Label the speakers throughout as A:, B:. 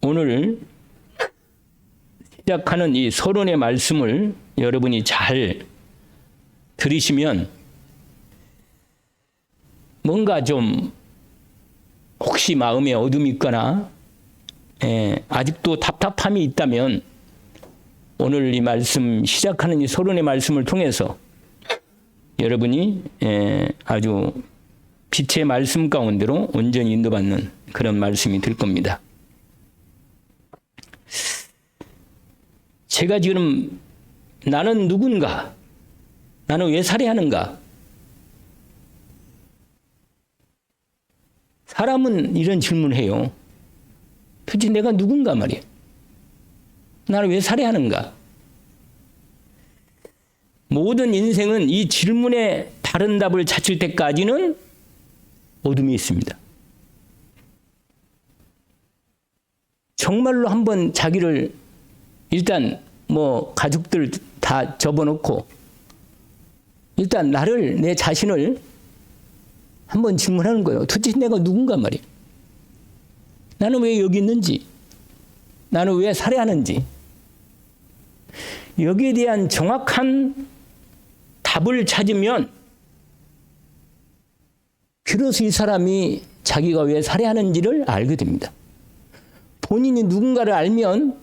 A: 오늘 시작하는 이 서론의 말씀을 여러분이 잘 들으시면 뭔가 좀 혹시 마음에 어둠이 있거나 아직도 답답함이 있다면 오늘 이 말씀 시작하는 이 서론의 말씀을 통해서 여러분이 아주 빛의 말씀 가운데로 온전히 인도받는 그런 말씀이 될 겁니다. 제가 지금 나는 누군가? 나는 왜 살해하는가? 사람은 이런 질문을 해요. 도대체 내가 누군가 말이에요. 나는 왜 살해하는가? 모든 인생은 이 질문에 다른 답을 찾을 때까지는 어둠이 있습니다. 정말로 한번 자기를 일단 가족들 다 접어놓고 일단 나를 내 자신을 한번 질문하는 거예요. 도대체 내가 누군가 말이에요. 나는 왜 여기 있는지, 나는 왜 살해하는지 여기에 대한 정확한 답을 찾으면 비로소 이 사람이 자기가 왜 살해하는지를 알게 됩니다. 본인이 누군가를 알면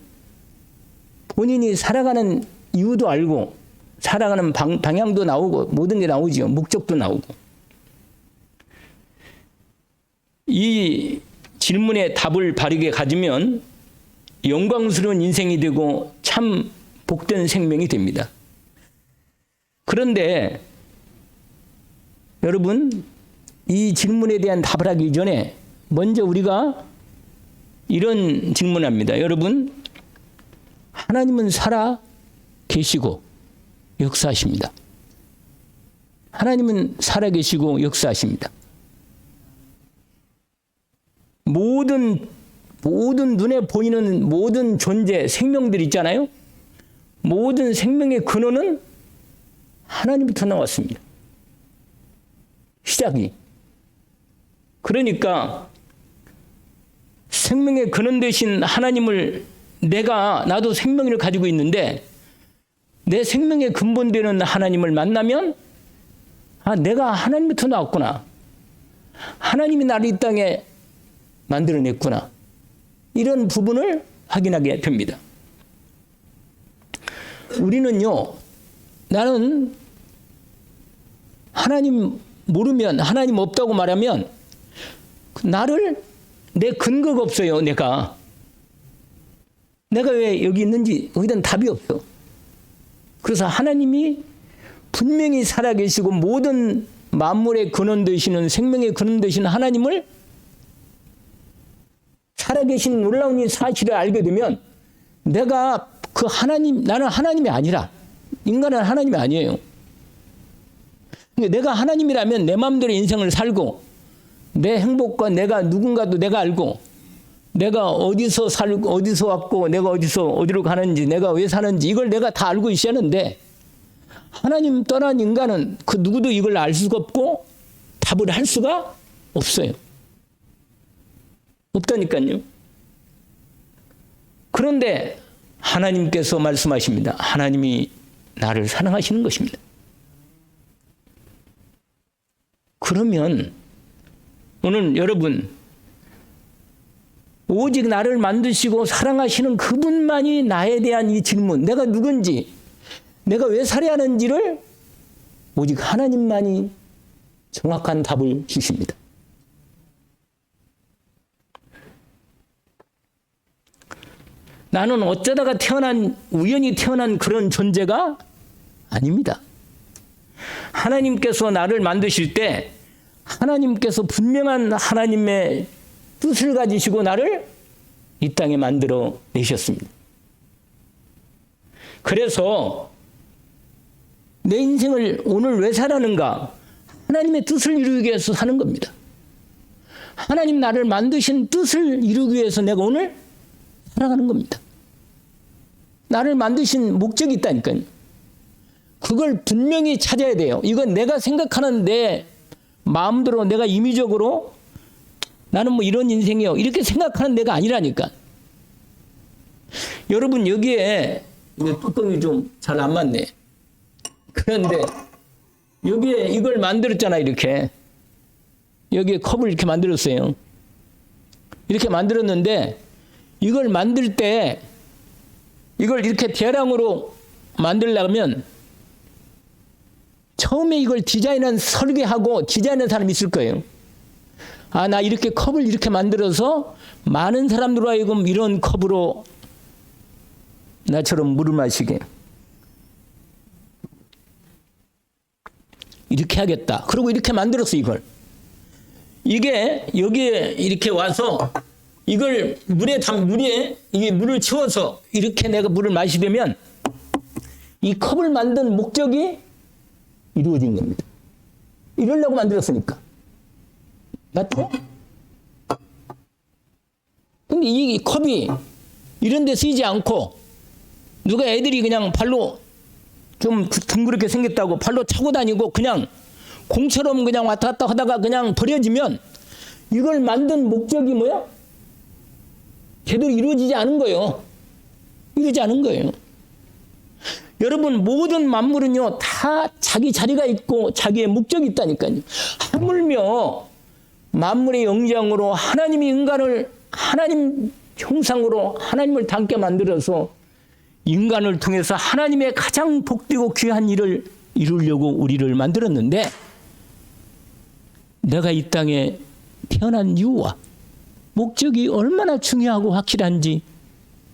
A: 본인이 살아가는 이유도 알고 살아가는 방향도 나오고 모든 게 나오죠. 목적도 나오고. 이 질문에 답을 바르게 가지면 영광스러운 인생이 되고 참 복된 생명이 됩니다. 그런데 여러분, 이 질문에 대한 답을 하기 전에 먼저 우리가 이런 질문합니다. 여러분, 하나님은 살아 계시고 역사하십니다. 하나님은 살아 계시고 역사하십니다. 모든 눈에 보이는 모든 존재, 생명들 있잖아요. 모든 생명의 근원은 하나님부터 나왔습니다. 시작이. 그러니까 생명의 근원 되신 하나님을 나도 생명을 가지고 있는데 내 생명의 근본 되는 하나님을 만나면 내가 하나님부터 나왔구나. 하나님이 나를 이 땅에 만들어냈구나. 이런 부분을 확인하게 됩니다. 우리는요, 나는 하나님 모르면, 하나님 없다고 말하면 내 근거가 없어요. 내가 왜 여기 있는지 거기다 답이 없어. 그래서 하나님이 분명히 살아계시고 모든 만물의 근원 되시는 생명의 근원 되시는 하나님을 살아계신 놀라운 이 사실을 알게 되면 내가 나는 하나님이 아니라 인간은 하나님이 아니에요. 내가 하나님이라면 내 마음대로 인생을 살고 내 행복과 내가 누군가도 내가 알고 내가 어디서 살고 어디서 왔고 내가 어디로 가는지 내가 왜 사는지 이걸 내가 다 알고 있어야 하는데 하나님 떠난 인간은 그 누구도 이걸 알 수가 없고 답을 할 수가 없어요. 없다니까요. 그런데 하나님께서 말씀하십니다. 하나님이 나를 사랑하시는 것입니다. 그러면 오늘 여러분, 오직 나를 만드시고 사랑하시는 그분만이 나에 대한 이 질문, 내가 누군지, 내가 왜 살해하는지를 오직 하나님만이 정확한 답을 주십니다. 나는 어쩌다가 우연히 태어난 그런 존재가 아닙니다. 하나님께서 나를 만드실 때 하나님께서 분명한 하나님의 뜻을 가지시고 나를 이 땅에 만들어 내셨습니다. 그래서 내 인생을 오늘 왜 살았는가? 하나님의 뜻을 이루기 위해서 사는 겁니다. 하나님 나를 만드신 뜻을 이루기 위해서 내가 오늘 살아가는 겁니다. 나를 만드신 목적이 있다니까요. 그걸 분명히 찾아야 돼요. 이건 내가 생각하는 내 마음대로 내가 임의적으로 나는 뭐 이런 인생이요. 이렇게 생각하는 내가 아니라니까. 여러분 여기에 뚜껑이 좀 잘 안 맞네. 그런데 여기에 이걸 만들었잖아. 이렇게. 여기에 컵을 이렇게 만들었어요. 이렇게 만들었는데 이걸 만들 때 이걸 이렇게 대량으로 만들려면 처음에 이걸 디자인한 설계하고 디자인한 사람이 있을 거예요. 아, 나 이렇게 컵을 이렇게 만들어서 많은 사람들로 하여금 이런 컵으로 나처럼 물을 마시게 이렇게 하겠다. 그리고 이렇게 만들었어. 이걸. 이게 여기에 이렇게 와서 이걸 물에 이게 물을 채워서 이렇게 내가 물을 마시려면 이 컵을 만든 목적이 이루어진 겁니다. 이러려고 만들었으니까. 맞죠? 근데 이 컵이 이런 데 쓰이지 않고 누가 애들이 그냥 발로 좀 둥그렇게 생겼다고 발로 차고 다니고 그냥 공처럼 그냥 왔다 갔다 하다가 그냥 버려지면 이걸 만든 목적이 뭐야? 제대로 이루어지지 않은 거예요. 이루어지지 않은 거예요. 여러분 모든 만물은요 다 자기 자리가 있고 자기의 목적이 있다니까요. 하물며 만물의 영장으로 하나님이 인간을 하나님 형상으로 하나님을 닮게 만들어서 인간을 통해서 하나님의 가장 복되고 귀한 일을 이루려고 우리를 만들었는데 내가 이 땅에 태어난 이유와 목적이 얼마나 중요하고 확실한지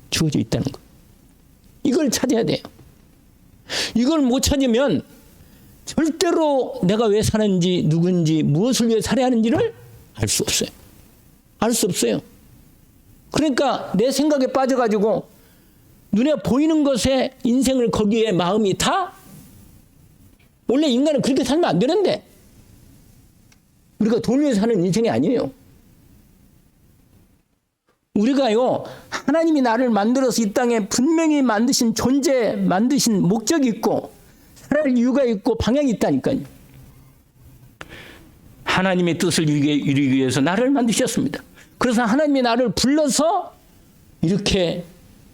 A: 주어져 있다는 것. 이걸 찾아야 돼요. 이걸 못 찾으면 절대로 내가 왜 사는지 누군지 무엇을 위해 살아야 하는지를 알 수 없어요. 알 수 없어요. 그러니까 내 생각에 빠져가지고 눈에 보이는 것에 인생을 거기에 마음이 다 원래 인간은 그렇게 살면 안 되는데 우리가 돈 위해 사는 인생이 아니에요. 우리가요 하나님이 나를 만들어서 이 땅에 분명히 만드신 존재 만드신 목적이 있고 살아갈 이유가 있고 방향이 있다니까요. 하나님의 뜻을 이루기 위해서 나를 만드셨습니다. 그래서 하나님이 나를 불러서 이렇게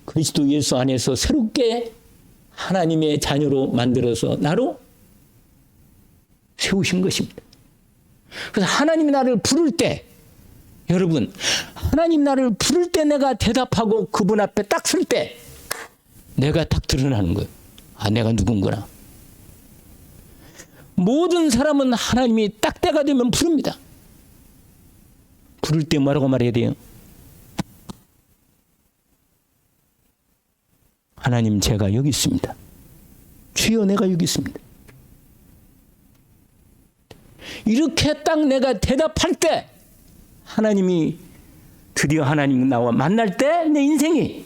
A: 그리스도 예수 안에서 새롭게 하나님의 자녀로 만들어서 나로 세우신 것입니다. 그래서 하나님이 나를 부를 때 여러분 하나님 나를 부를 때 내가 대답하고 그분 앞에 딱 설 때 내가 딱 드러나는 거예요. 아 내가 누군구나. 모든 사람은 하나님이 딱 때가 되면 부릅니다. 부를 때 뭐라고 말해야 돼요? 하나님 제가 여기 있습니다. 주여 내가 여기 있습니다. 이렇게 딱 내가 대답할 때 하나님이 드디어 하나님 나와 만날 때 내 인생이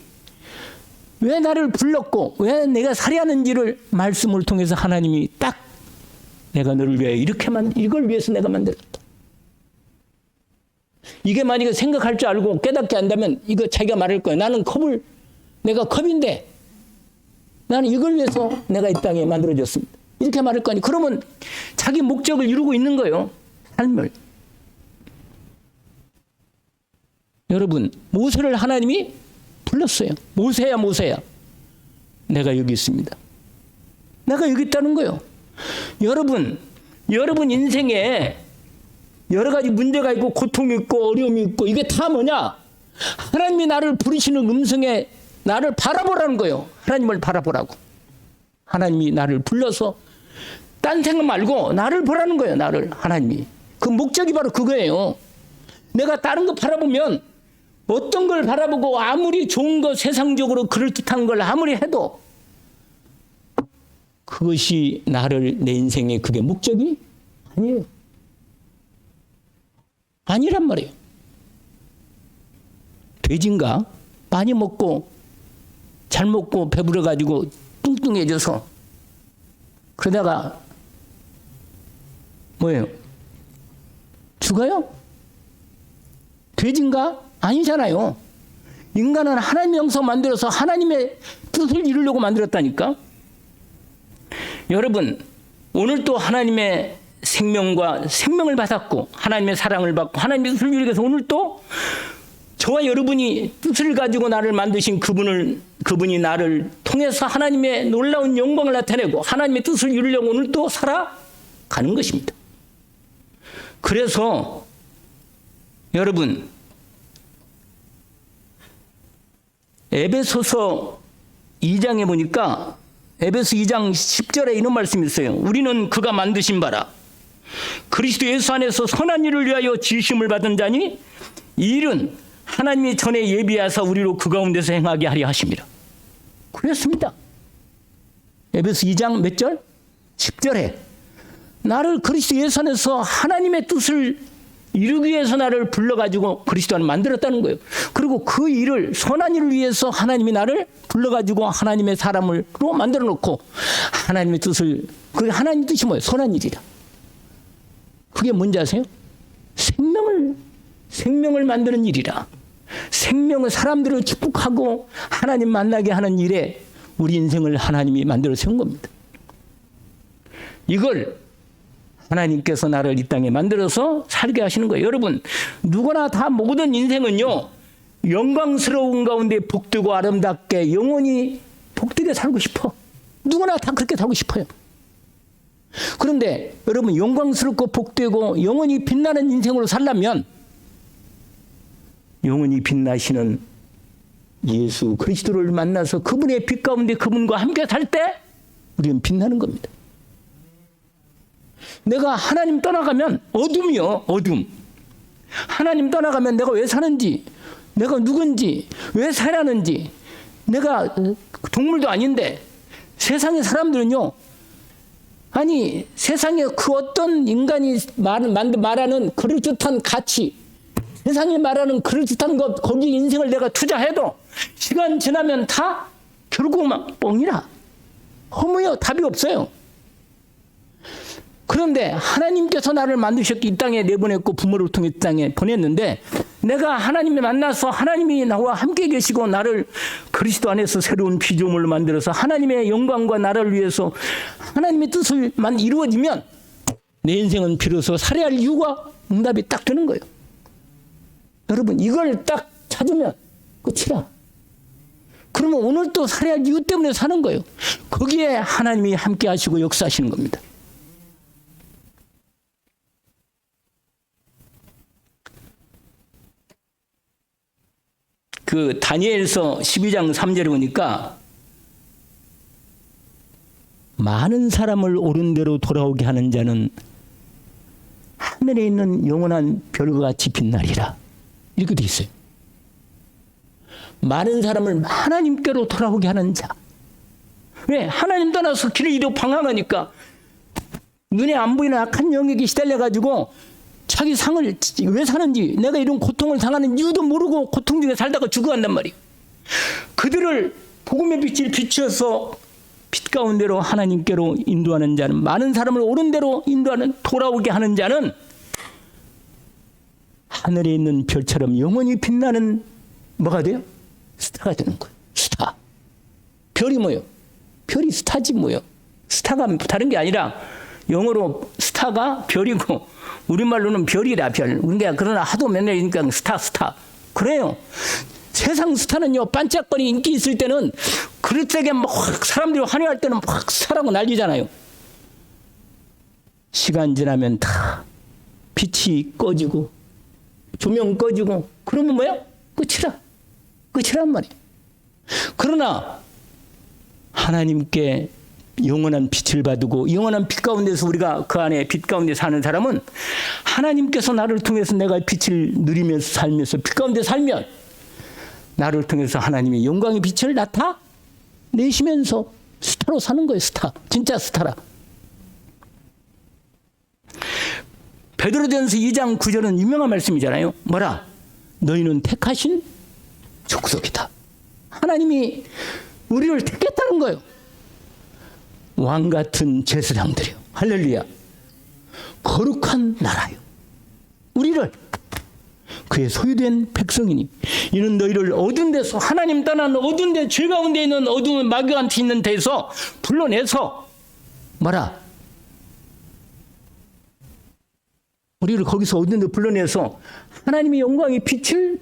A: 왜 나를 불렀고 왜 내가 살아야 하는지를 말씀을 통해서 하나님이 딱 내가 너를 위해 이걸 위해서 내가 만들었다. 이게 만약에 생각할 줄 알고 깨닫게 한다면 이거 자기가 말할 거야. 나는 내가 컵인데 나는 이걸 위해서 내가 이 땅에 만들어졌습니다. 이렇게 말할 거 아니. 그러면 자기 목적을 이루고 있는 거예요. 삶을. 여러분 모세를 하나님이 불렀어요. 모세야 내가 여기 있습니다. 내가 여기 있다는 거예요. 여러분 인생에 여러 가지 문제가 있고 고통이 있고 어려움이 있고 이게 다 뭐냐? 하나님이 나를 부르시는 음성에 나를 바라보라는 거예요. 하나님을 바라보라고. 하나님이 나를 불러서 딴 생각 말고 나를 보라는 거예요. 나를 하나님이. 그 목적이 바로 그거예요. 내가 다른 거 바라보면 어떤 걸 바라보고 아무리 좋은 거 세상적으로 그럴듯한 걸 아무리 해도 그것이 내 인생의 그게 목적이 아니에요. 아니란 말이에요. 돼지인가? 많이 먹고 잘 먹고 배부러가지고 뚱뚱해져서 그러다가 뭐예요? 죽어요? 돼지인가? 아니잖아요. 인간은 하나님의 형상 만들어서 하나님의 뜻을 이루려고 만들었다니까. 여러분 오늘 또 하나님의 생명과 생명을 받았고 하나님의 사랑을 받고 하나님의 뜻을 이루기 위해서 오늘 또 저와 여러분이 뜻을 가지고 나를 만드신 그분이 나를 통해서 하나님의 놀라운 영광을 나타내고 하나님의 뜻을 이루려고 오늘 또 살아가는 것입니다. 그래서 여러분, 에베소서 2장에 보니까 에베소 2장 10절에 이런 말씀이 있어요. 우리는 그가 만드신 바라 그리스도 예수 안에서 선한 일을 위하여 지으심을 받은 자니 이 일은 하나님이 전에 예비하사 우리로 그 가운데서 행하게 하려 하심이라. 그렇습니다. 에베소 2장 몇 절? 10절에 나를 그리스도 예수 안에서 하나님의 뜻을 이루기 위해서 나를 불러가지고 그리스도 안에 만들었다는 거예요. 그리고 그 일을 선한 일을 위해서 하나님이 나를 불러가지고 하나님의 사람으로 만들어 놓고 하나님의 뜻을, 그게 하나님 뜻이 뭐예요? 선한 일이라. 그게 뭔지 아세요? 생명을 만드는 일이라. 생명을, 사람들을 축복하고 하나님 만나게 하는 일에 우리 인생을 하나님이 만들어 세운 겁니다. 이걸 하나님께서 나를 이 땅에 만들어서 살게 하시는 거예요. 여러분, 누구나 다 모든 인생은요, 영광스러운 가운데 복되고 아름답게 영원히 복되게 살고 싶어. 누구나 다 그렇게 살고 싶어요. 그런데 여러분, 영광스럽고 복되고 영원히 빛나는 인생으로 살려면 영원히 빛나시는 예수 그리스도를 만나서 그분의 빛 가운데 그분과 함께 살 때 우리는 빛나는 겁니다. 내가 하나님 떠나가면 어둠이요, 어둠. 하나님 떠나가면 내가 왜 사는지, 내가 누군지, 왜 살았는지, 내가 동물도 아닌데 세상의 사람들은요, 아니 세상에 그 어떤 인간이 말하는 그럴듯한 가치, 세상이 말하는 그럴듯한 것, 거기 인생을 내가 투자해도 시간 지나면 다 결국 막 뻥이라. 허무요, 답이 없어요. 그런데 하나님께서 나를 만드셨기 이 땅에 내보냈고 부모를 통해 이 땅에 보냈는데 내가 하나님을 만나서 하나님이 나와 함께 계시고 나를 그리스도 안에서 새로운 피조물로 만들어서 하나님의 영광과 나라를 위해서 하나님의 뜻을만 이루어지면 내 인생은 비로소 살아야 할 이유가 응답이 딱 되는 거예요. 여러분, 이걸 딱 찾으면 끝이라. 그러면 오늘 또 살아야 할 이유 때문에 사는 거예요. 거기에 하나님이 함께 하시고 역사하시는 겁니다. 그 다니엘서 12장 3절에 보니까 많은 사람을 옳은 대로 돌아오게 하는 자는 하늘에 있는 영원한 별과 같이 빛나리라. 이렇게 돼 있어요. 많은 사람을 하나님께로 돌아오게 하는 자. 왜? 하나님 떠나서 길을 잃어 방황하니까 눈에 안 보이는 악한 영역에 시달려가지고 자기 상을 왜 사는지, 내가 이런 고통을 당하는 이유도 모르고 고통 중에 살다가 죽어간단 말이에요. 그들을 복음의 빛을 비추어서 빛 가운데로 하나님께로 인도하는 자는, 많은 사람을 옳은 대로 인도하는, 돌아오게 하는 자는 하늘에 있는 별처럼 영원히 빛나는 뭐가 돼요? 스타가 되는 거예요. 스타. 별이 뭐예요? 별이 스타지 뭐예요? 스타가 다른 게 아니라 영어로 스타가 별이고 우리말로는 별이라, 별. 그러나 하도 맨날 그러니까 스타. 그래요. 세상 스타는요, 반짝거리 인기 있을 때는 그릇되게 막 사람들이 환호할 때는 막 사라고 난리잖아요. 시간 지나면 다 빛이 꺼지고 조명 꺼지고 그러면 뭐야? 끝이란 말이에요. 그러나 하나님께 영원한 빛을 받고 영원한 빛 가운데서 우리가 그 안에 빛 가운데 사는 사람은 하나님께서 나를 통해서 내가 빛을 누리면서 살면서 빛 가운데 살면 나를 통해서 하나님의 영광의 빛을 나타내시면서 스타로 사는 거예요. 스타. 진짜 스타라. 베드로전서 2장 9절은 유명한 말씀이잖아요. 뭐라? 너희는 택하신 족속이다. 하나님이 우리를 택했다는 거예요. 왕 같은 제사장들이요. 할렐루야. 거룩한 나라요. 우리를 그의 소유된 백성이니 이는 너희를 어두운 데서, 하나님 떠난 어두운 데, 죄 가운데 있는 어두운 마귀한테 있는 데서 불러내서 뭐라? 우리를 거기서 어딘데 불러내서 하나님의 영광의 빛을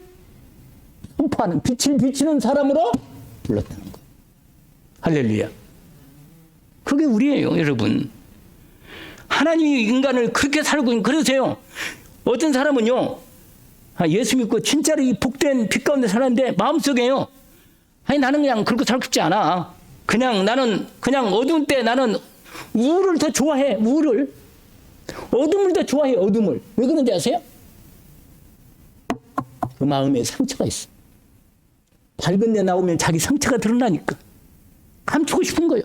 A: 선포하는, 빛을 비치는 사람으로 불렀다는 거예요. 할렐루야. 그게 우리예요, 여러분. 하나님이 인간을 그렇게 살고 있는, 그러세요. 어떤 사람은요, 예수 믿고 진짜로 이 복된 빛 가운데 살았는데 마음속에요, 아니 나는 그냥 그렇게 살고 싶지 않아. 그냥 나는 그냥 어두운 때 나는 우울을 더 좋아해. 우울을. 어둠을 더 좋아해. 어둠을. 왜 그런지 아세요? 그 마음에 상처가 있어. 밝은 데 나오면 자기 상처가 드러나니까 감추고 싶은 거예요.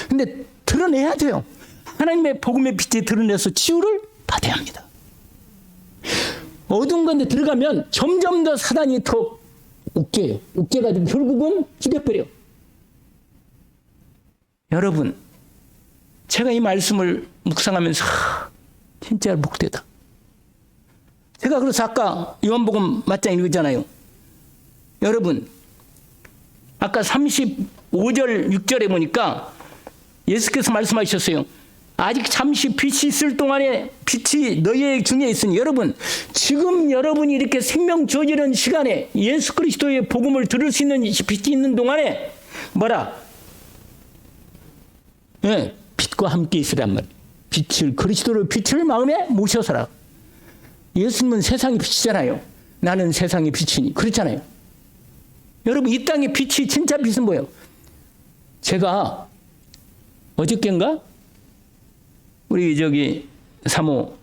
A: 근데 드러내야 돼요. 하나님의 복음의 빛이 드러내서 치유를 받아야 합니다. 어두운 건데 들어가면 점점 더 사단이 더 웃겨요. 웃겨가지고 결국은 죽여버려. 여러분, 제가 이 말씀을 묵상하면서 진짜 복되다. 제가 그래서 아까 요한복음 맞장 읽었잖아요. 여러분, 아까 35절 6절에 보니까 예수께서 말씀하셨어요. 아직 잠시 빛이 있을 동안에 빛이 너희 중에 있으니, 여러분 지금 여러분이 이렇게 생명 주어지는 시간에 예수 그리스도의 복음을 들을 수 있는 빛이 있는 동안에 뭐라? 예, 빛과 함께 있으란 말. 빛을, 그리스도를 빛을 마음에 모셔서라. 예수님은 세상의 빛이잖아요. 나는 세상의 빛이니. 그렇잖아요. 여러분, 이 땅의 빛이, 진짜 빛은 뭐예요? 제가 어저께인가 우리 저기 사모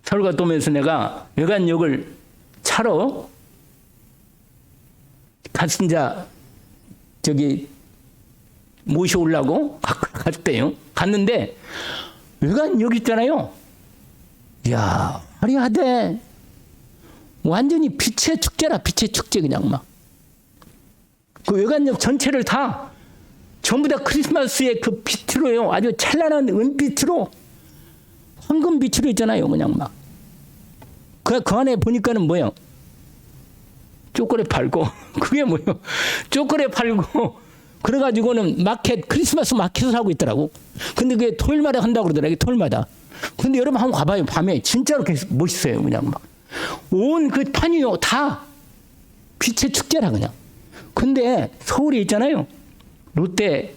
A: 서울 갔다 오면서 내가 외관역을 차로 가신자 저기 모셔오려고 갔대요. 갔는데 외관역 있잖아요. 이야, 화려하대. 완전히 빛의 축제라. 빛의 축제. 그냥 막 그 외관역 전체를 다 전부 다 크리스마스의 그 빛으로요, 아주 찬란한 은빛으로, 황금빛으로 있잖아요. 그냥 막 그 안에 보니까는 뭐예요? 초콜릿 팔고 그게 뭐예요? 초콜릿 팔고 그래가지고는 마켓, 크리스마스 마켓을 하고 있더라고. 근데 그게 토요일마다 한다고 그러더라고요. 토요일마다. 근데 여러분 한번 가봐요. 밤에 진짜로 멋있어요. 그냥 막 온 그 판이요 다 빛의 축제라. 그냥. 근데 서울에 있잖아요, 롯데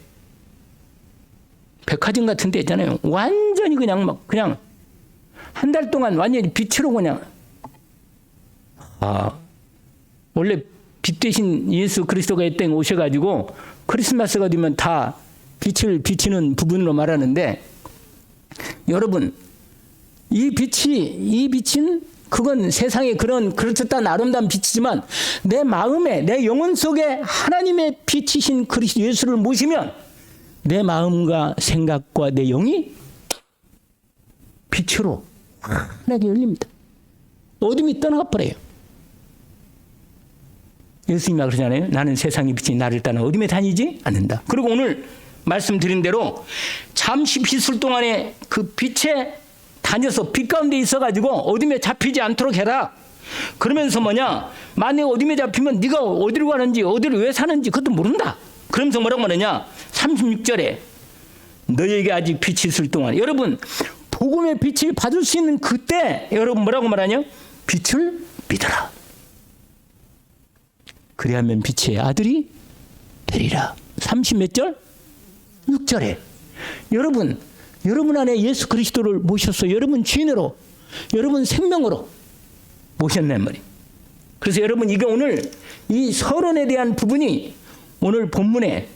A: 백화점 같은 데 있잖아요. 완전히 그냥 막 그냥 한 달 동안 완전히 빛으로 그냥, 원래 빛 대신 예수 그리스도가 이 땅에 오셔가지고 크리스마스가 되면 다 빛을 비치는 부분으로 말하는데, 여러분 이 빛은 그건 세상에 그렇듯한 아름다운 빛이지만 내 마음에, 내 영혼 속에 하나님의 빛이신 그리스도 예수를 모시면 내 마음과 생각과 내 영이 빛으로 환하게 열립니다. 어둠이 떠나가 버려요. 예수님이 그러잖아요. 나는 세상의 빛이 나를 따라 어둠에 다니지 않는다. 그리고 오늘 말씀드린 대로 잠시 빛을 동안에 그 빛에 다녀서 빛 가운데 있어가지고 어둠에 잡히지 않도록 해라. 그러면서 뭐냐, 만약에 어둠에 잡히면 네가 어디로 가는지, 어디로 왜 사는지 그것도 모른다. 그러면서 뭐라고 말하냐, 36절에 너희에게 아직 빛이 있을 동안, 여러분 복음의 빛을 받을 수 있는 그때 여러분 뭐라고 말하냐, 빛을 믿어라. 그리하면 빛의 아들이 되리라. 30몇 절? 6절에 여러분 안에 예수 그리스도를 모셔서 여러분 주인으로, 여러분 생명으로 모셨단 말이에요. 그래서 여러분 이게 오늘 이 서론에 대한 부분이 오늘 본문의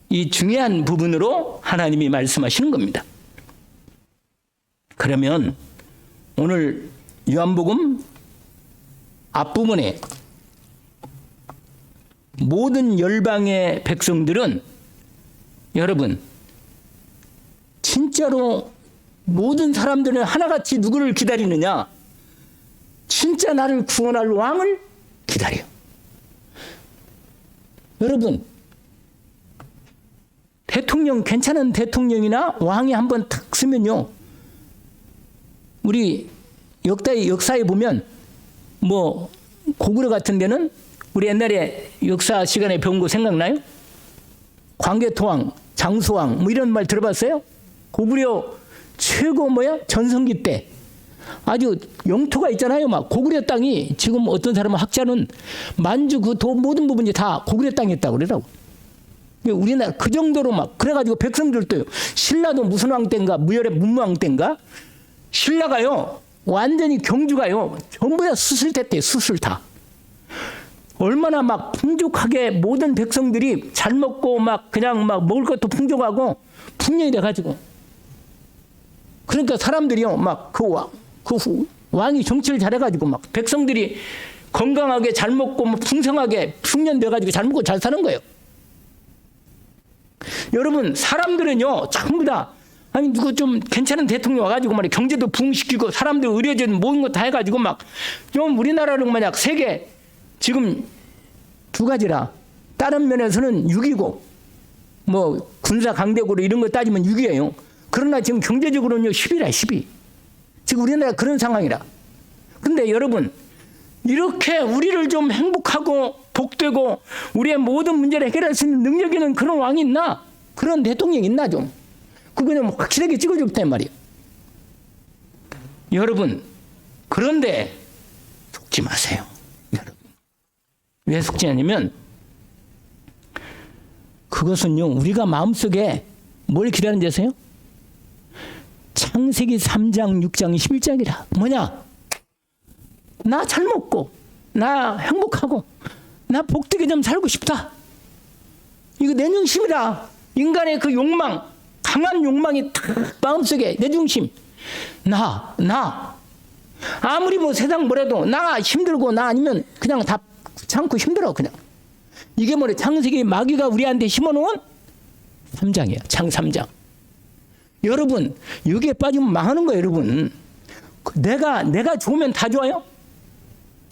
A: 이 중요한 부분으로 하나님이 말씀하시는 겁니다. 그러면 오늘 요한복음 앞부분에 모든 열방의 백성들은, 여러분 진짜로 모든 사람들은 하나같이 누구를 기다리느냐, 진짜 나를 구원할 왕을 기다려. 여러분 대통령, 괜찮은 대통령이나 왕이 한번 탁 쓰면요, 우리 역사에 보면 뭐 고구려 같은 데는 우리 옛날에 역사 시간에 배운 거 생각나요? 광개토왕, 장수왕 뭐 이런 말 들어봤어요? 고구려 최고 전성기 때 아주 영토가 있잖아요. 막 고구려 땅이 지금 어떤 사람은 학자는 만주 그 모든 부분이 다 고구려 땅이었다고 그러더라고. 우리나라 그 정도로 막 그래가지고 백성들도요. 신라도 무슨 왕 때인가 무열의 문무왕 때인가 신라가요 완전히 경주가요 전부 다 수술됐대요. 수술 다. 얼마나 막 풍족하게 모든 백성들이 잘 먹고 막 그냥 막 먹을 것도 풍족하고 풍년이 돼가지고 그러니까 사람들이요 막 그 왕이 정치를 잘해가지고 막 백성들이 건강하게 잘 먹고 뭐 풍성하게 풍년 돼가지고 잘 먹고 잘 사는 거예요. 여러분 사람들은요 전부 다 아니 누구 좀 괜찮은 대통령 와가지고 말이야 경제도 부흥시키고 사람들 의료진 모든 거 다 해가지고 막 좀 우리나라는 만약 세계 지금 두 가지라 다른 면에서는 6위고 뭐 군사 강대국으로 이런 거 따지면 6위예요. 그러나 지금 경제적으로는요 10위라 10위. 지금 우리나라 그런 상황이라. 근데 여러분 이렇게 우리를 좀 행복하고 복되고 우리의 모든 문제를 해결할 수 있는 능력 있는 그런 왕이 있나? 그런 대통령이 있나 좀. 그거는 확실하게 찍어줬단 말이에요. 여러분 그런데 속지 마세요. 여러분. 왜 속지 않냐면 그것은요 우리가 마음속에 뭘 기다리는지 아세요? 창세기 3장 6장 11장이라 뭐냐? 나 잘 먹고 나 행복하고 나 복되게 좀 살고 싶다. 이거 내 중심이다. 인간의 그 욕망 강한 욕망이 딱 마음속에 내 중심. 나 아무리 뭐 세상 뭐래도 나 힘들고 나 아니면 그냥 다 참고 힘들어 그냥. 이게 뭐래 창세기 마귀가 우리한테 심어놓은 3장이야. 장 3장. 여러분 여기에 빠지면 망하는 거예요. 여러분 내가 좋으면 다 좋아요?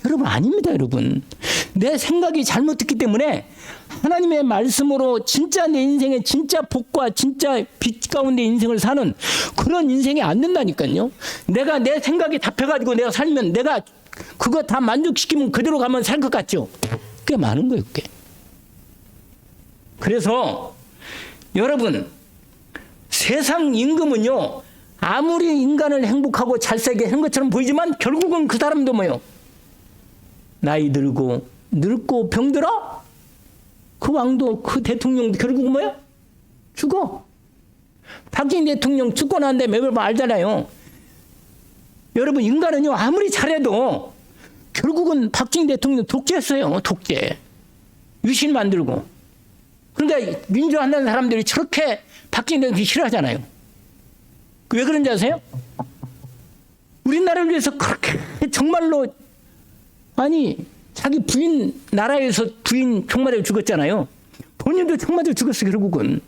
A: 여러분 아닙니다. 여러분 내 생각이 잘못됐기 때문에 하나님의 말씀으로 진짜 내 인생에 진짜 복과 진짜 빛 가운데 인생을 사는 그런 인생이 안 된다니까요. 내가 내 생각이 답해가지고 내가 살면 내가 그거 다 만족시키면 그대로 가면 살 것 같죠. 꽤 많은 거예요. 꽤. 그래서 여러분 세상 임금은요 아무리 인간을 행복하고 잘 살게 한 것처럼 보이지만 결국은 그 사람도 뭐요 나이 들고 늙고 병들어 그 왕도 그 대통령도 결국 뭐야 죽어. 박정희 대통령 죽고 난 다음에 여러분 알잖아요. 여러분 인간은요 아무리 잘해도 결국은 박정희 대통령 독재했어요. 독재 유신 만들고. 그러니까 민주화한다는 사람들이 저렇게 박정희 대통령 싫어하잖아요. 왜 그런지 아세요? 우리나라를 위해서 그렇게 정말로 아니 자기 부인 나라에서 부인 총 맞아 죽었잖아요. 본인도 총 맞아 죽었어 결국은.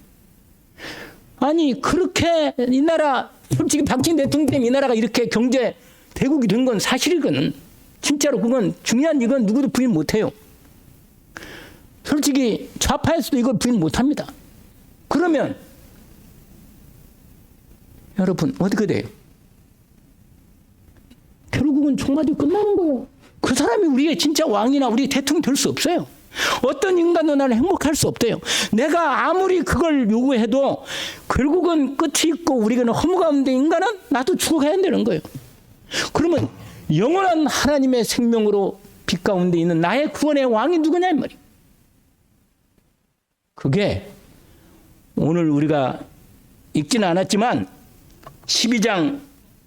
A: 아니 그렇게 이 나라 솔직히 박정희 대통령 때문에 이 나라가 이렇게 경제 대국이 된 건 사실이거든. 진짜로 그건 중요한 이건 누구도 부인 못해요. 솔직히 좌파에서도 이걸 부인 못합니다. 그러면 여러분 어떻게 돼요? 결국은 총 맞아 끝나는 거예요. 그 사람이 우리의 진짜 왕이나 우리 대통령 될 수 없어요. 어떤 인간도 나는 행복할 수 없대요. 내가 아무리 그걸 요구해도 결국은 끝이 있고 우리가 허무 가운데 인간은 나도 죽어가야 되는 거예요. 그러면 영원한 하나님의 생명으로 빛 가운데 있는 나의 구원의 왕이 누구냐 이 말이에요. 그게 오늘 우리가 읽지는 않았지만 12장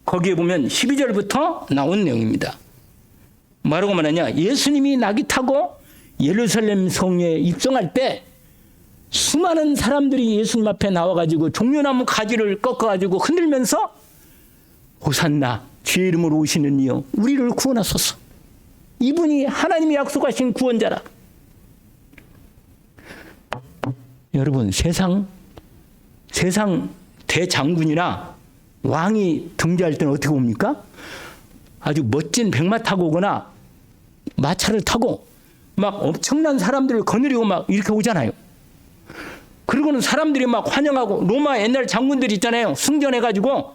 A: 거기에 보면 12절부터 나온 내용입니다. 뭐라고 말하냐? 예수님이 낙이 타고 예루살렘 성에 입성할 때 수많은 사람들이 예수님 앞에 나와가지고 종려나무 가지를 꺾어가지고 흔들면서 호산나 주의 이름으로 오시는 이여 우리를 구원하소서. 이분이 하나님이 약속하신 구원자라. 여러분 세상 대장군이나 왕이 등재할 때는 어떻게 옵니까? 아주 멋진 백마 타고 오거나 마차를 타고 막 엄청난 사람들을 거느리고 막 이렇게 오잖아요. 그리고는 사람들이 막 환영하고 로마 옛날 장군들 있잖아요. 승전해가지고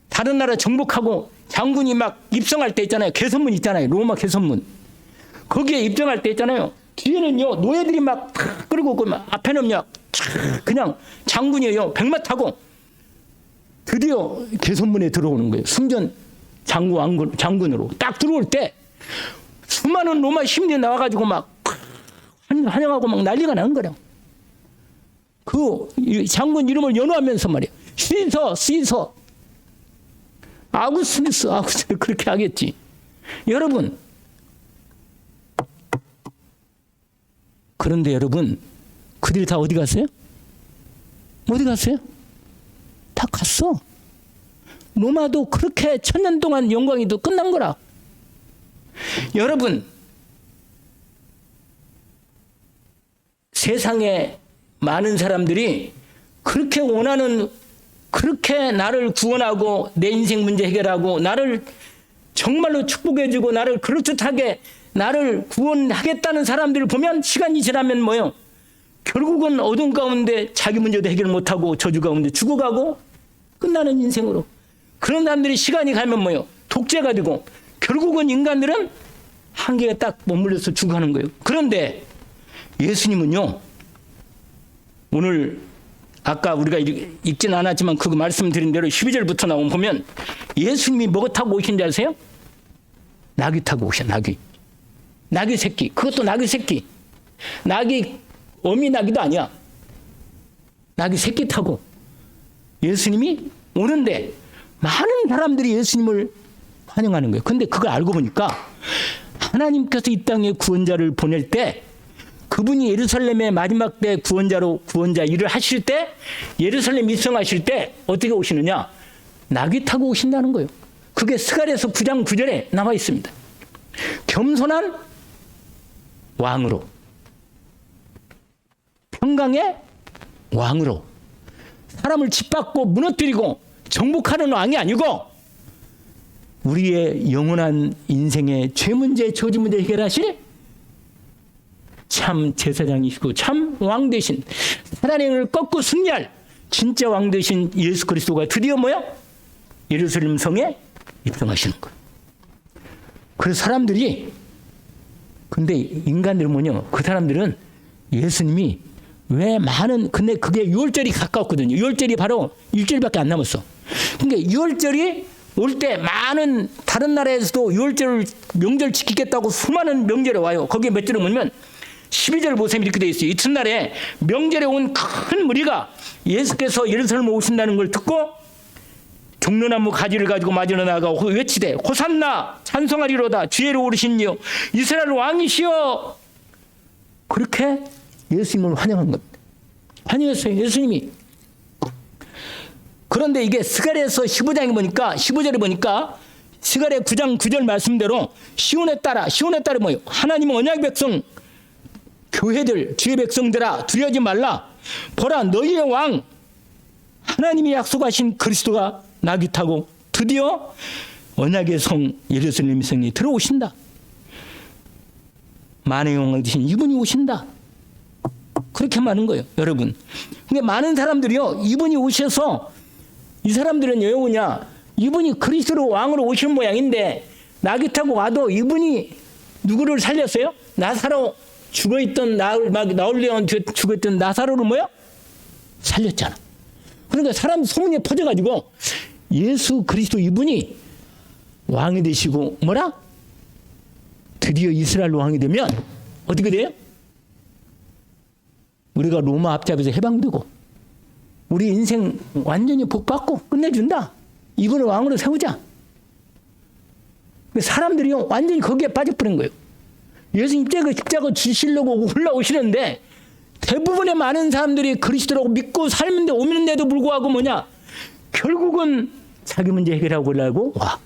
A: 다른 나라 정복하고 장군이 막 입성할 때 있잖아요. 개선문 있잖아요. 로마 개선문. 거기에 입성할 때 있잖아요. 뒤에는요 노예들이 막 끌고 오고 앞에는요 그냥 장군이에요. 백마 타고 드디어 개선문에 들어오는 거예요. 승전 장군으로 딱 들어올 때 수많은 로마 시민이 나와가지고 막 환영하고 막 난리가 나는 거예요. 그 장군 이름을 연호하면서 말이에요. 시서 아구스투스 그렇게 하겠지. 여러분, 그런데 여러분, 그들이 다 어디 갔어요? 어디 갔어요? 다 갔어. 로마도 그렇게 1000년 동안 영광이도 끝난 거라. 여러분, 세상에 많은 사람들이 그렇게 원하는, 그렇게 나를 구원하고 내 인생 문제 해결하고 나를 정말로 축복해주고 나를 그럴듯하게 나를 구원하겠다는 사람들을 보면 시간이 지나면 뭐요? 결국은 어둠 가운데 자기 문제도 해결 못하고 저주 가운데 죽어가고 끝나는 인생으로. 그런 사람들이 시간이 가면 뭐요? 독재가 되고 결국은 인간들은 한계에 딱 머물러서 죽어가는 거예요. 그런데 예수님은요, 오늘 아까 우리가 읽진 않았지만 그 말씀드린 대로 12절부터 나오면 보면 예수님이 뭐 타고 오신 줄 아세요? 나귀 타고 오셔. 나귀 새끼. 그것도 나귀 새끼. 나귀 어미 나귀도 아니야. 나귀 새끼 타고 예수님이 오는데 많은 사람들이 예수님을 환영하는 거예요. 근데 그걸 알고 보니까 하나님께서 이 땅에 구원자를 보낼 때 그분이 예루살렘의 마지막 때 구원자 일을 하실 때 예루살렘 입성하실 때 어떻게 오시느냐? 나귀 타고 오신다는 거예요. 그게 스가랴서 9장 9절에 나와 있습니다. 겸손한 왕으로, 평강의 왕으로, 사람을 짓밟고 무너뜨리고 정복하는 왕이 아니고 우리의 영원한 인생의 죄 문제, 저주 문제 해결하실 참 제사장이시고 참 왕 되신, 하나님을 꺾고 승리할 진짜 왕 되신 예수 그리스도가 드디어 뭐야? 예루살렘 성에 입성하시는 거예요. 그래서 사람들이, 근데 인간들은 뭐냐? 그 사람들은 예수님이 왜 많은, 근데 그게 유월절이 가까웠거든요. 유월절이 바로 일주일밖에 안 남았어. 그러니까 유월절이 올 때 많은 다른 나라에서도 유월절 명절 지키겠다고 수많은 명절에 와요. 거기에 몇 절을 보면 12절 보세요. 이렇게 되어 있어요. 이튿날에 명절에 온 큰 무리가 예수께서 예루살렘에 오신다는 걸 듣고 종려나무 가지를 가지고 맞으러 나가고 외치되 호산나 찬송하리로다 주의로 오르신 이여 이스라엘 왕이시여. 그렇게 예수님을 환영한 겁니다. 환영했어요. 예수님이. 그런데 이게 스가랴서 15장에 보니까 15절에 보니까 스가랴 9장 9절 말씀대로 시온에 따라 뭐예요? 하나님은 언약 백성 교회들 주의 백성들아 두려워하지 말라. 보라 너희의 왕 하나님이 약속하신 그리스도가 나귀 타고 드디어 언약의 성 예루살렘 성에 들어오신다. 만의 왕을 되신 이분이 오신다. 그렇게 말하는 거예요, 여러분. 근데 많은 사람들이요, 이분이 오셔서 이 사람들은 왜 오냐? 이분이 그리스도 왕으로 오시는 모양인데 나귀 타고 와도 이분이 누구를 살렸어요? 나사로 죽어있던 나홀레온 죽어있던 나사로를 뭐야? 살렸잖아. 그러니까 사람 소문이 퍼져가지고 예수 그리스도 이분이 왕이 되시고 뭐라? 드디어 이스라엘 왕이 되면 어떻게 돼요? 우리가 로마 앞잡이에서 해방되고 우리 인생 완전히 복받고 끝내준다. 이분을 왕으로 세우자. 사람들이 완전히 거기에 빠져버린 거예요. 예수님 십자가 주시려고 올라오시는데 대부분의 많은 사람들이 그리스도라고 믿고 살는데 오는데도 불구하고 뭐냐? 결국은 자기 문제 해결하고 오려고 와.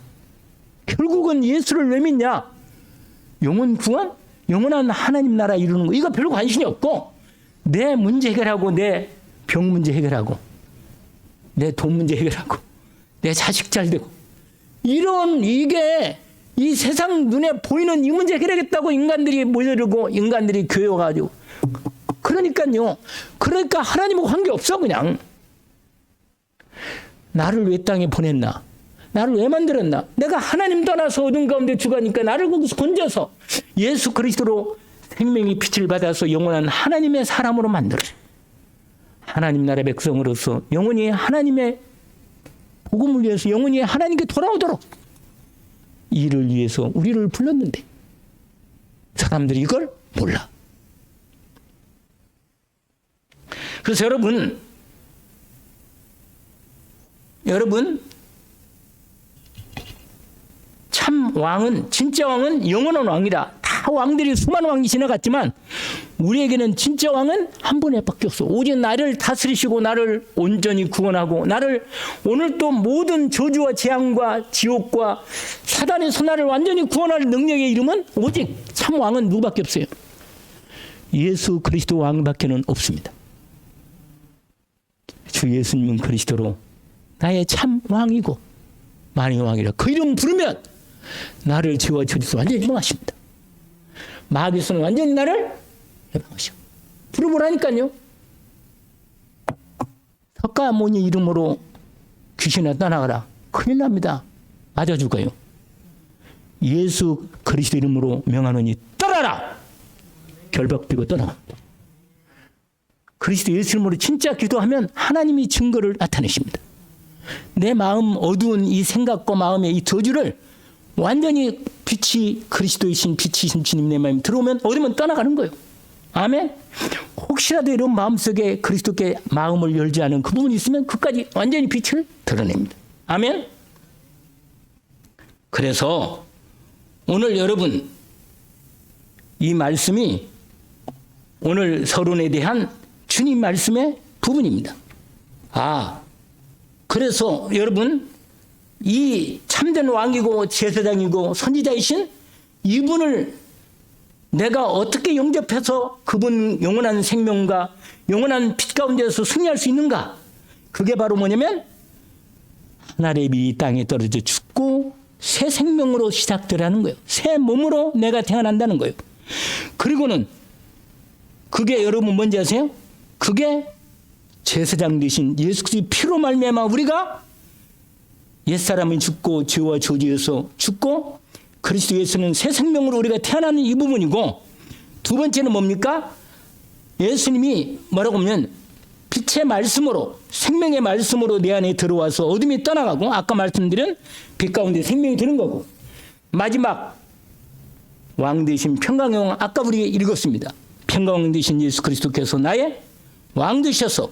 A: 결국은 예수를 왜 믿냐? 영원 구원? 영원한 하나님 나라 이루는 거. 이거 별로 관심이 없고 내 문제 해결하고 내 병 문제 해결하고 내 돈 문제 해결하고 내 자식 잘 되고 이런 이게 이 세상 눈에 보이는 이 문제 해결하겠다고 인간들이 모여들고 인간들이 교회 와가지고 그러니까 하나님하고 관계없어. 그냥 나를 왜 땅에 보냈나? 나를 왜 만들었나? 내가 하나님 떠나서 어둠 가운데 죽으니까 나를 거기서 건져서 예수 그리스도로 생명의 빛을 받아서 영원한 하나님의 사람으로 만들어 하나님 나라 백성으로서 영원히 하나님의 복음을 위해서 영원히 하나님께 돌아오도록 이를 위해서 우리를 불렀는데 사람들이 이걸 몰라. 그래서 여러분 참 왕은, 진짜 왕은 영원한 왕이다. 다 왕들이 수많은 왕이 지나갔지만 우리에게는 진짜 왕은 한 분밖에 없어. 오직 나를 다스리시고 나를 온전히 구원하고 나를 오늘 또 모든 저주와 재앙과 지옥과 사단의 손아를 완전히 구원할 능력의 이름은 오직 참 왕은 누구밖에 없어요. 예수 그리스도 왕밖에는 없습니다. 주 예수님은 그리스도로 나의 참 왕이고 만왕의 왕이라 그 이름 부르면 나를 죄와 저주에서 완전히 해방하십니다. 마귀에서는 완전히 나를 해방하시고 부르보라니까요. 석가모니 이름으로 귀신아 떠나가라. 큰일 납니다. 맞아 죽어요. 예수 그리스도 이름으로 명하노니 떠나라. 결박되고 떠나갑니다. 그리스도 예수 이름으로 진짜 기도하면 하나님이 증거를 나타내십니다. 내 마음 어두운 이 생각과 마음의 이 저주를 완전히 빛이 그리스도이신 빛이신 주님 내 마음에 들어오면 어디면 떠나가는 거예요. 아멘. 혹시라도 이런 마음속에 그리스도께 마음을 열지 않은 그 부분이 있으면 그까지 완전히 빛을 드러냅니다. 아멘. 그래서 오늘 여러분 이 말씀이 오늘 서론에 대한 주님 말씀의 부분입니다. 그래서 여러분 이 참된 왕이고 제사장이고 선지자이신 이분을 내가 어떻게 영접해서 그분 영원한 생명과 영원한 빛 가운데서 승리할 수 있는가? 그게 바로 뭐냐면 하늘의 빛이 이 땅에 떨어져 죽고 새 생명으로 시작되라는 거예요. 새 몸으로 내가 태어난다는 거예요. 그리고는 그게 여러분 뭔지 아세요? 그게 제사장 되신 예수 그리스도의 피로 말미암아 우리가 옛사람이 죽고 죄와 저주에서 죽고 그리스도 예수는 새 생명으로 우리가 태어나는 이 부분이고, 두 번째는 뭡니까? 예수님이 뭐라고 하면 빛의 말씀으로 생명의 말씀으로 내 안에 들어와서 어둠이 떠나가고 아까 말씀드린 빛 가운데 생명이 드는 거고, 마지막 왕 되신 평강의 왕 아까 우리 읽었습니다. 평강왕 되신 예수 그리스도께서 나의 왕 되셔서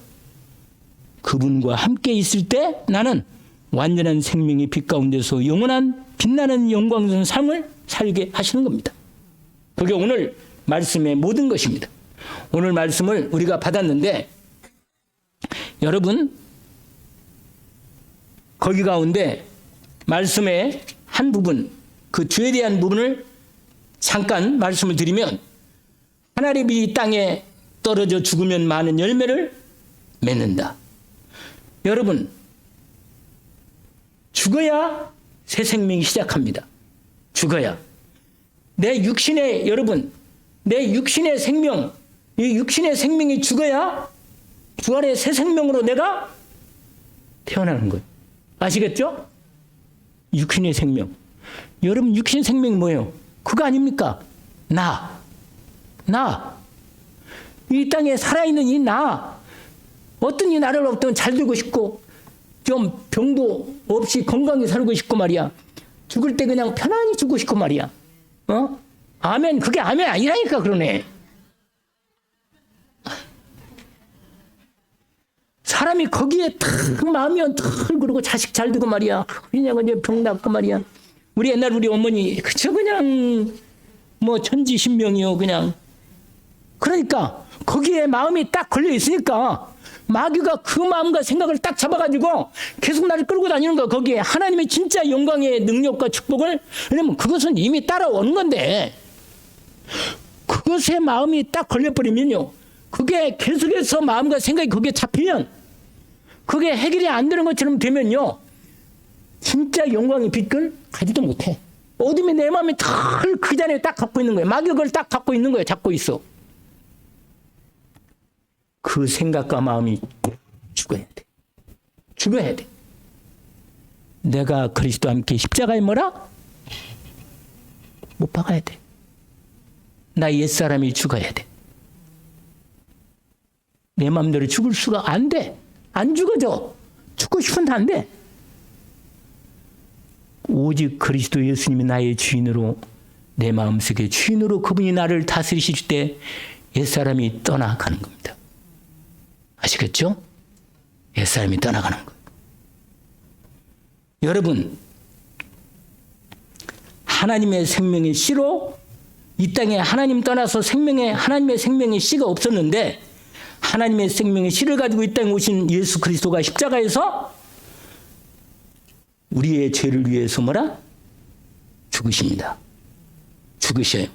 A: 그분과 함께 있을 때 나는 완전한 생명의 빛 가운데서 영원한 빛나는 영광스러운 삶을 살게 하시는 겁니다. 그게 오늘 말씀의 모든 것입니다. 오늘 말씀을 우리가 받았는데 여러분 거기 가운데 말씀의 한 부분, 그 죄에 대한 부분을 잠깐 말씀을 드리면, 하늘의 빛이 땅에 떨어져 죽으면 많은 열매를 맺는다. 여러분 죽어야 새 생명이 시작합니다. 죽어야 내 육신의 여러분 내 육신의 생명, 이 육신의 생명이 죽어야 부활의 새 생명으로 내가 태어나는 거예요. 아시겠죠? 육신의 생명. 여러분 육신의 생명이 뭐예요? 그거 아닙니까? 나. 이 땅에 살아있는 이 나. 어떤 이 나를 어떤 잘 되고 싶고 좀 병도 없이 건강히 살고 싶고 말이야. 죽을 때 그냥 편안히 죽고 싶고 말이야. 아멘. 그게 아멘 아니라니까 그러네. 사람이 거기에 탁 마음이 탁 그러고 자식 잘 되고 말이야. 그냥 이제 병 낫고 말이야. 우리 옛날 우리 어머니 그저 그냥 뭐 천지신명이요 그냥. 그러니까 거기에 마음이 딱 걸려 있으니까 마귀가 그 마음과 생각을 딱 잡아가지고 계속 나를 끌고 다니는 거야. 거기에 하나님의 진짜 영광의 능력과 축복을, 왜냐면 그것은 이미 따라오는 건데 그것에 마음이 딱 걸려버리면요, 그게 계속해서 마음과 생각이 거기에 잡히면 그게 해결이 안 되는 것처럼 되면요 진짜 영광의 빛을 가지도 못해. 어둠이 내 마음이 그 자리에 딱 갖고 있는 거예요. 마귀가 그걸 딱 갖고 있는 거예요. 잡고 있어. 그 생각과 마음이 죽어야 돼. 죽어야 돼. 내가 그리스도와 함께 십자가에 뭐라? 못 박아야 돼. 나 옛사람이 죽어야 돼. 내 마음대로 죽을 수가 안 돼. 안 죽어져. 죽고 싶은데 안 돼. 오직 그리스도 예수님이 나의 주인으로 내 마음속에 주인으로 그분이 나를 다스리실 때 옛사람이 떠나가는 겁니다. 아시겠죠? 옛사람이 떠나가는 것. 여러분, 하나님의 생명의 씨로 이 땅에 하나님 떠나서 하나님의 생명의 씨가 없었는데 하나님의 생명의 씨를 가지고 이 땅에 오신 예수 그리스도가 십자가에서 우리의 죄를 위해서 뭐라? 죽으십니다. 죽으셔요.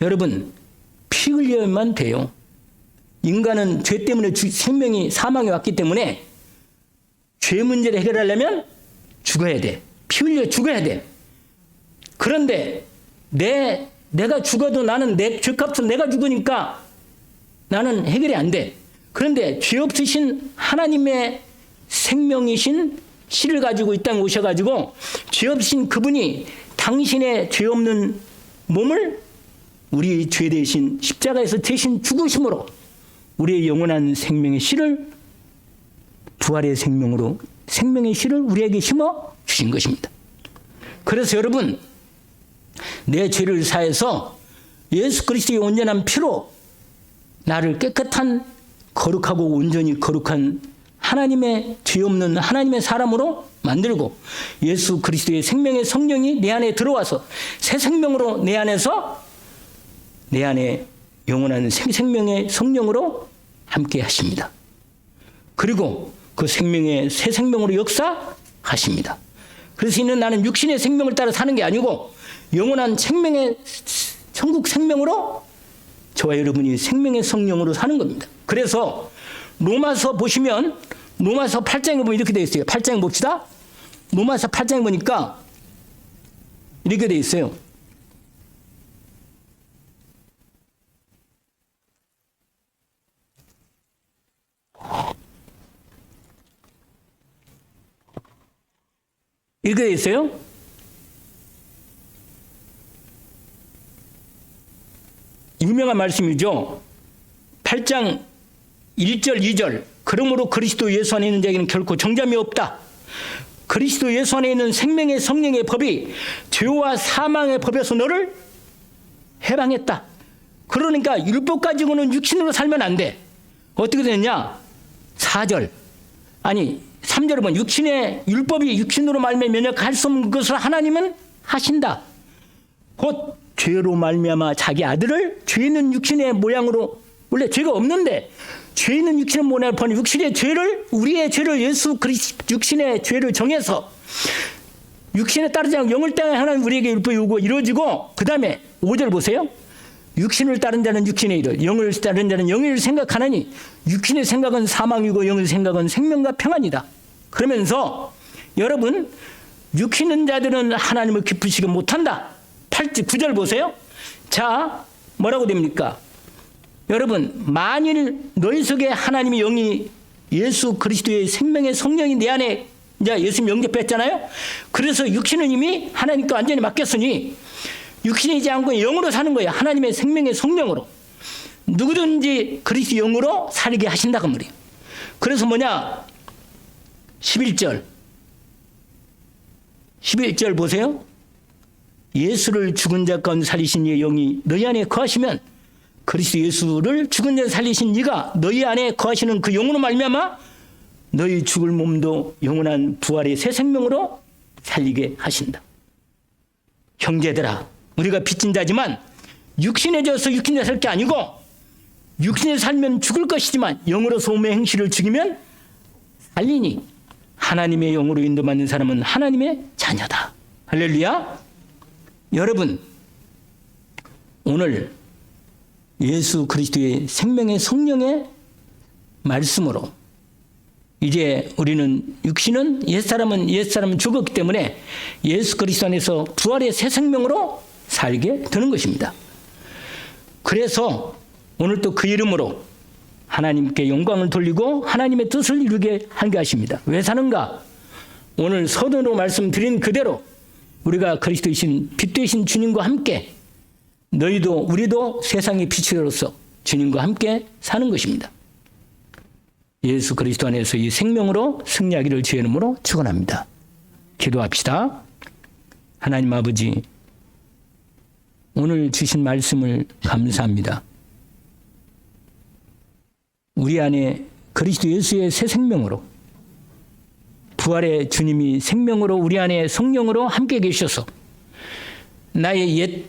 A: 여러분, 피 흘려야만 돼요. 인간은 죄 때문에 생명이 사망에 왔기 때문에 죄 문제를 해결하려면 죽어야 돼. 피 흘려 죽어야 돼. 그런데 내가 죽어도 나는 내 죄값은 내가 죽으니까 나는 해결이 안 돼. 그런데 죄 없으신 하나님의 생명이신 씨를 가지고 이 땅에 오셔가지고 죄 없으신 그분이 당신의 죄 없는 몸을 우리 죄 대신 십자가에서 대신 죽으심으로 우리의 영원한 생명의 씨를 부활의 생명으로 생명의 씨를 우리에게 심어 주신 것입니다. 그래서 여러분, 내 죄를 사해서 예수 그리스도의 온전한 피로 나를 깨끗한 거룩하고 온전히 거룩한 하나님의 죄 없는 하나님의 사람으로 만들고 예수 그리스도의 생명의 성령이 내 안에 들어와서 새 생명으로 내 안에 영원한 생명의 성령으로 함께 하십니다. 그리고 그 생명의 새 생명으로 역사하십니다. 그래서 이는 나는 육신의 생명을 따라 사는 게 아니고 영원한 생명의 천국 생명으로 저와 여러분이 생명의 성령으로 사는 겁니다. 그래서 로마서 보시면 로마서 8장에 보면 이렇게 되어 있어요. 8장 봅시다. 로마서 8장에 보니까 이렇게 되어 있어요. 이렇게 되어 있어요. 유명한 말씀이죠. 8장 1절 2절 그러므로 그리스도 예수 안에 있는 자에게는 결코 정죄함이 없다. 그리스도 예수 안에 있는 생명의 성령의 법이 죄와 사망의 법에서 너를 해방했다. 그러니까 율법 가지고는 육신으로 살면 안 돼. 어떻게 되느냐? 4절 아니 3절에 보면 육신의 율법이 육신으로 말미암아 면역할 수 없는 것을 하나님은 하신다. 곧 죄로 말미암아 자기 아들을 죄 있는 육신의 모양으로 원래 죄가 없는데 죄 있는 육신의 모양으로 보니 육신의 죄를 우리의 죄를 예수 그리스도 육신의 죄를 정해서 육신에 따르지 않고 영을 따라 하나님 우리에게 율법이 오고 이루어지고 그 다음에 5절 보세요. 육신을 따른 자는 육신의 일을 영을 따른 자는 영의 일을 생각하느니 육신의 생각은 사망이고 영의 생각은 생명과 평안이다. 그러면서 여러분 육신 있는 자들은 하나님을 기쁘시게 못한다. 9절 보세요. 자 뭐라고 됩니까? 여러분 만일 너희 속에 하나님의 영이 예수 그리스도의 생명의 성령이 내 안에 이제 예수님 영접했잖아요. 그래서 육신은 이미 하나님께 완전히 맡겼으니 육신이지 않고 영으로 사는 거예요. 하나님의 생명의 성령으로. 누구든지 그리스도 영으로 살게 하신다 그 말이에요. 그래서 뭐냐? 11절 보세요. 예수를 죽은 자 가운데 살리신 이의 영이 너희 안에 거하시면 그리스도 예수를 죽은 자 살리신 이가 너희 안에 거하시는 그 영으로 말미암아 너희 죽을 몸도 영원한 부활의 새 생명으로 살리게 하신다. 형제들아 우리가 빚진 자지만 육신에 져서 육신에 살 게 아니고 육신에 살면 죽을 것이지만 영으로 소음의 행실을 죽이면 살리니 하나님의 영으로 인도받는 사람은 하나님의 자녀다. 할렐루야. 여러분 오늘 예수 그리스도의 생명의 성령의 말씀으로 이제 우리는 육신은 옛사람은 죽었기 때문에 예수 그리스도 안에서 부활의 새 생명으로 살게 되는 것입니다. 그래서 오늘 또 그 이름으로 하나님께 영광을 돌리고 하나님의 뜻을 이루게 하게 하십니다. 왜 사는가? 오늘 서론으로 말씀드린 그대로 우리가 그리스도이신 빛 되신 주님과 함께 너희도 우리도 세상의 빛으로서 주님과 함께 사는 것입니다. 예수 그리스도 안에서 이 생명으로 승리하기를 주의 이름으로 축원합니다. 기도합시다. 하나님 아버지, 오늘 주신 말씀을 감사합니다. 우리 안에 그리스도 예수의 새 생명으로, 부활의 주님이 생명으로 우리 안에 성령으로 함께 계셔서 나의 옛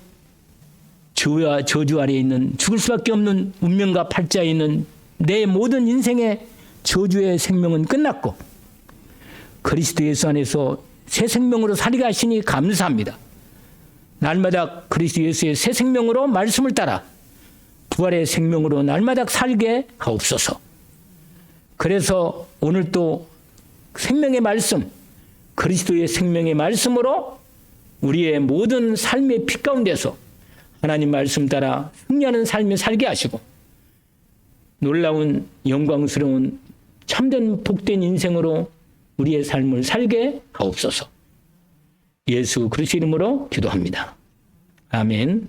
A: 죄와 저주 아래에 있는 죽을 수밖에 없는 운명과 팔자에 있는 내 모든 인생의 저주의 생명은 끝났고 그리스도 예수 안에서 새 생명으로 살게 하시니 감사합니다. 날마다 그리스도 예수의 새 생명으로 말씀을 따라 부활의 생명으로 날마다 살게 하옵소서. 그래서 오늘 또 생명의 말씀, 그리스도의 생명의 말씀으로 우리의 모든 삶의 빛 가운데서 하나님 말씀 따라 승리하는 삶을 살게 하시고 놀라운 영광스러운 참된 복된 인생으로 우리의 삶을 살게 하옵소서. 예수 그리스도 이름으로 기도합니다. 아멘.